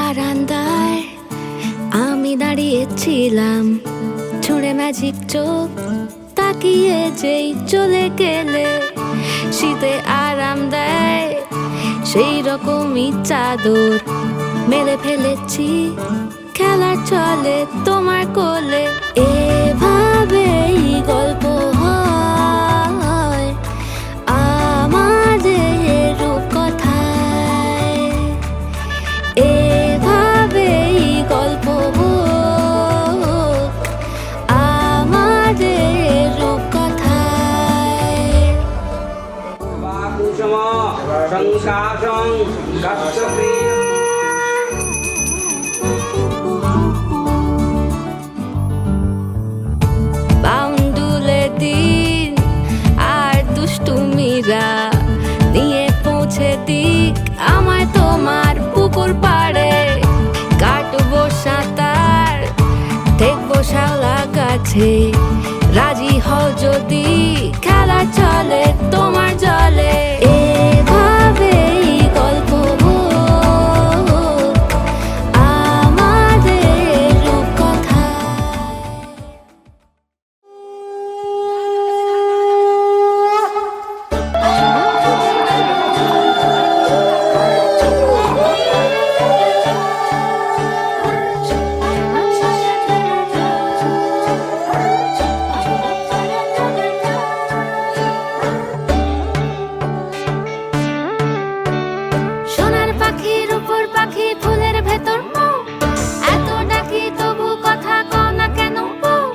বারান্দায় আমি দাঁড়িয়েছিলাম, ছুঁড়ে ম্যাজিক চোখ তাকিয়ে যেই চলে গেলে। শীতে আরাম দেয় সেই রকমই চাদর মেলে ফেলেছি, খেলার চলে তোমার কোলে। এভাবেই গল্প হয় আমাদের রূপকথায়, এভাবেই গল্প আমাদের রূপকথায়। বাউন্ডুলে দিন আর দুষ্টুমিরা নিয়ে পৌঁছে দিক আমায় তোমার পুকুর পাড়ে। কাটবো সাঁতার, দেখবো শাওলা গাছে, রাজি হও যদি খেলা চলে তোমার জলে। এভাবেই গল্প আমাদের রূপকথা। সোনার পাখির উপর পাখি, ফুলের ভেতর মৌ, এত ডাকি তবু কথা কও না কেন বউ?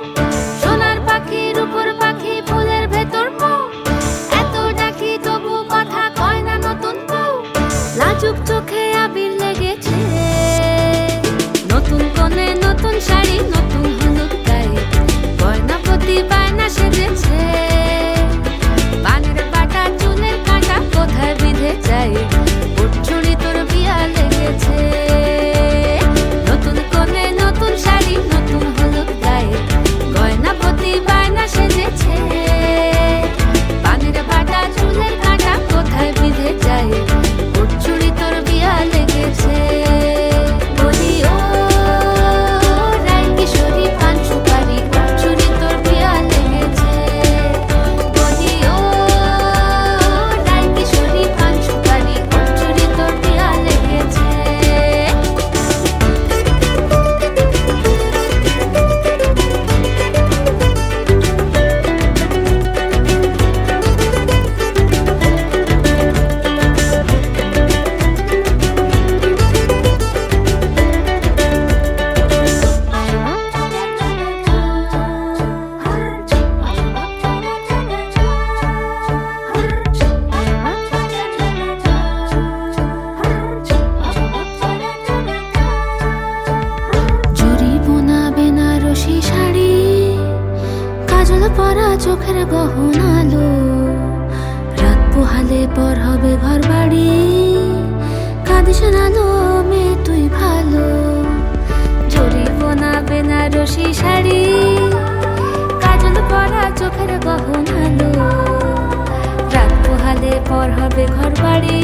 সোনার পাখির উপর পাখি, ফুলের ভেতর মৌ, এত ডাকি তবু কথা কয় না নতুন বউ। লাজুক চোখে আবির লেগেছে, নতুন কোণে নতুন শাড়ি, নতুন হলুদ গায়ে, গয়না প্রতি বায়না সেজেছে। পানের বাটা চুলের কাঁটা কোথায় বিঁধে যায়, চুড়ি তোর বিয়া লেগেছে। নতুন কোণে নতুন শাড়ি, নতুন হলুদ গায়ে, গয়না প্রতি বায়না সেজেছে। পানের বাটা চুলের কাঁটা কোথায় বিঁধে যায়, চুড়ি তোর বিয়া লেগেছে। বলি ও রাই কিশোরী পান সুপারি, চুড়ি তোর বিয়া লেগেছে। বলি ও রাই কিশোরী পান সুপারি, চুড়ি তোর বিয়া লেগেছে। জরি বোনা বেনারসি শাড়ি, কাজল পরা চোখের গহনালো, রাত পোহালে পর হবে ঘর বাড়ি, কাঁদিস না লো মেয়ে তুই ভালো। জরি বোনা বেনারসি শাড়ি, কাজল পরা চোখের গহনালো, রাত পোহালে পর হবে ঘর বাড়ি,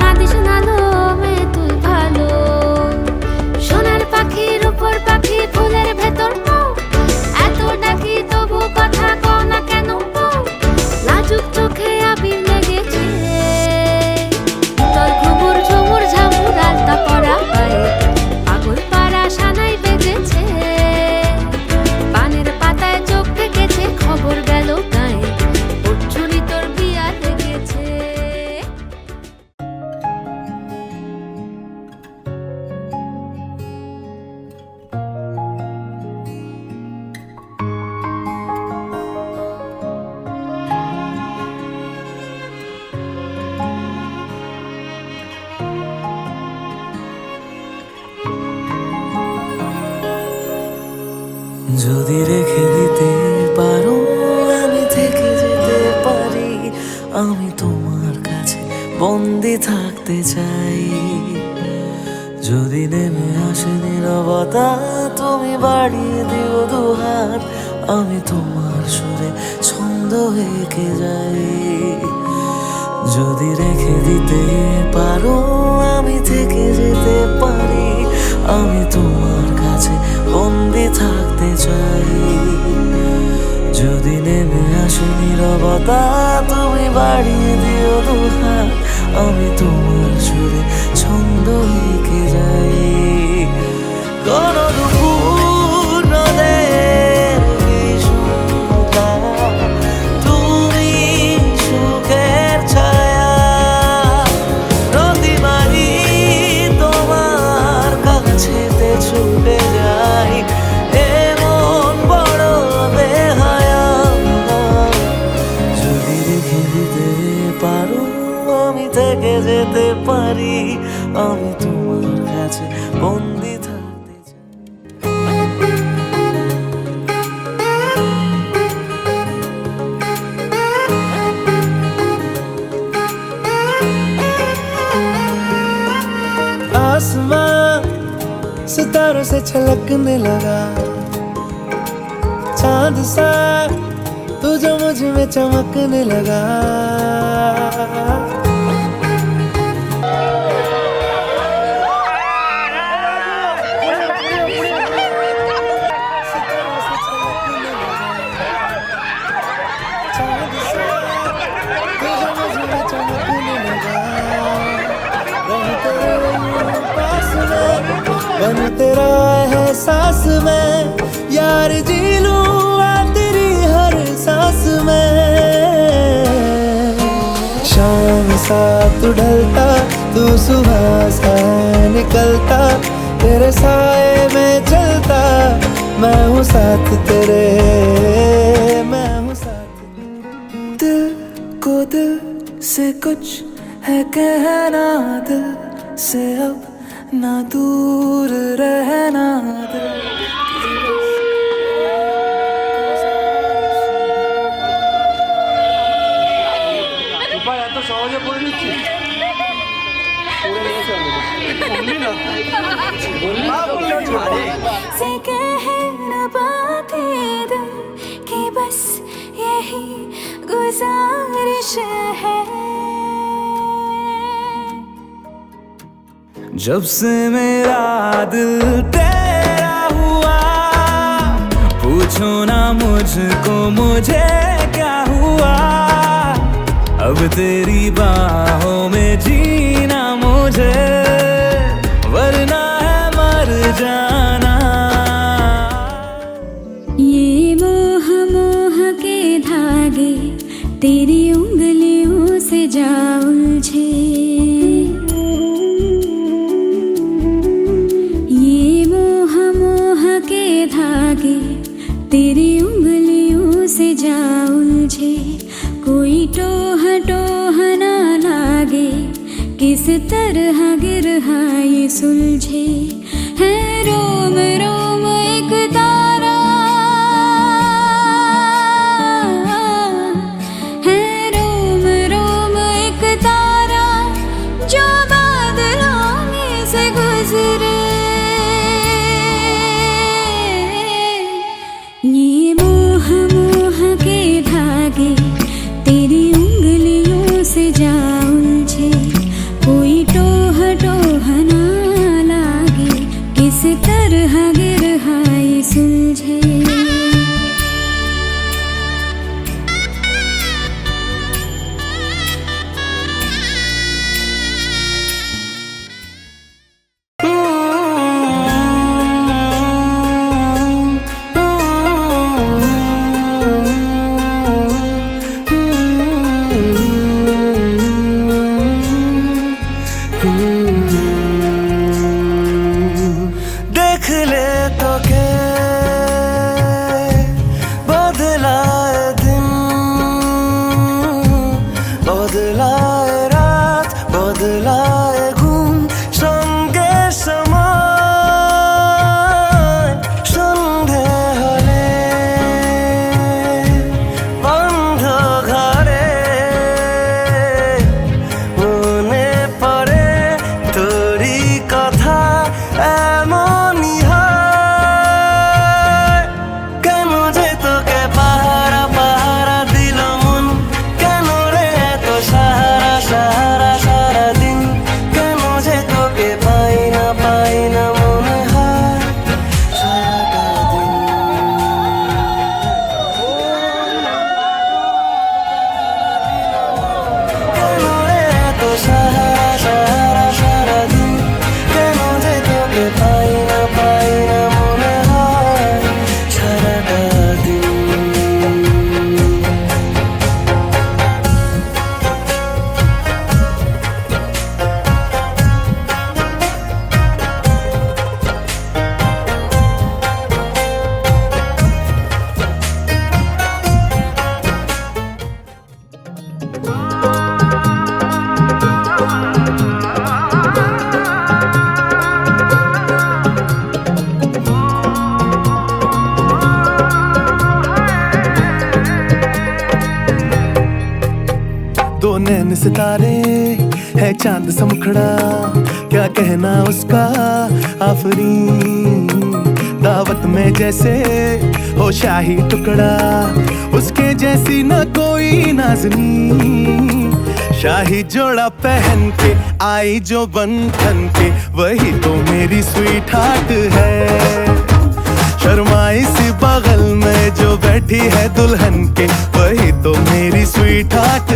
কাঁদিস না লো মেয়ে তুই ভালো। সোনার পাখির উপর পাখি, ফুলের ভেতর মৌ, এত ডাকি তবু কথা কও না কেন বউ? লাজুক চোখে আবির লেগেছে, তল ঘুমুর ঝুমুর ঝামুর আলতা পরা পায়ে, পাগল পাড়া সানাই বেজেছে। পানের পাতায় চোখ থেকেছে, খবর গেল গায়ে, চুরি তোর বিয়া লেগেছে। যদি রেখে দিতে পারো আমি থেকে যেতে পারি, আমি তোমার কাছে বন্দি থাকতে চাই। যদি নেমে আসে নীরবতা, তুমি বাড়িয়ে দিও দুহাত, আমি তোমার সুরে ছন্দ এঁকে যাই। যদি রেখে দিতে পারো আমি থেকে যেতে পারি। তোমার কাছে বন্দি থাকতে চাই। आसमां सितारों से छलकने लगा, चांद सा तू जो मुझ में चमकने लगा। चांद सा तू जो मुझ में चमकने लगा, बन तेरा एहसास में यार, जी लूंगा तेरी हर सांस में। शाम सा तू ढलता, तू सुबह सा निकलता, तेरे साए में चलता, मैं हूँ साथ तेरे, मैं हूँ साथ। दिल को दिल से कुछ है कहना, दिल से अब ना दूर रहना, दिल এত সহজে পড়ে নিচ্ছি से कहना बातें दिल की, बस यही गुजारिश है। जब से मेरा दिल तेरा हुआ, पूछो ना मुझको मुझे क्या हुआ, अब तेरी बाहों में जीना मुझे, वरना है मर जाना। ये मोह मोह के धागे तेरी उंगलियों से जा उलझे, ये मोह मोह के धागे तेरी उंगलियों से जा उलझे। कोई टोह टोह ना लागे, किस तरह गिरहा ये सुलझे, है रोम रोम एक तारा, है रोम रोम एक तारा, जो बादलों में से गुजरे। ये मोह मोह के धागे तेरी उंगलियों से जा उलझे, कोई टोह टोह ना लागे, किस तरह गिरहा ये सुलझे। देख ले तो के बदलाए दिन, बदलाए रात, बदलाए घुम, সঙ্গে সময় সন্ধে হলে বন্ধ ঘরে মনে পড়ে তোরই কথা, এমনই হয়। কেন যে তোকে পাহারা পাহারা দিল মন, কেন রে এত সাহারা সাহারা সারাদিন, কেন যে তোকে পাই না মনে হয় সারাটা দিন। কেন রে এত সাহারা সাহারা সারাদিন, কেন যে তোকে পাই না মনে হয় সারাটা দিন। नैन सितारे है चांद सा मुखड़ा, क्या कहना उसका आफरीन। दावत में जैसे हो शाही टुकड़ा, उसके जैसी न कोई नाज़नीन। शाही जोड़ा पहन के आई जो बन ठन के, वही तो मेरी स्वीट हार्ट है। शर्माई सी बगल में जो बैठी है दुल्हन के, वही तो मेरी स्वीट हार्ट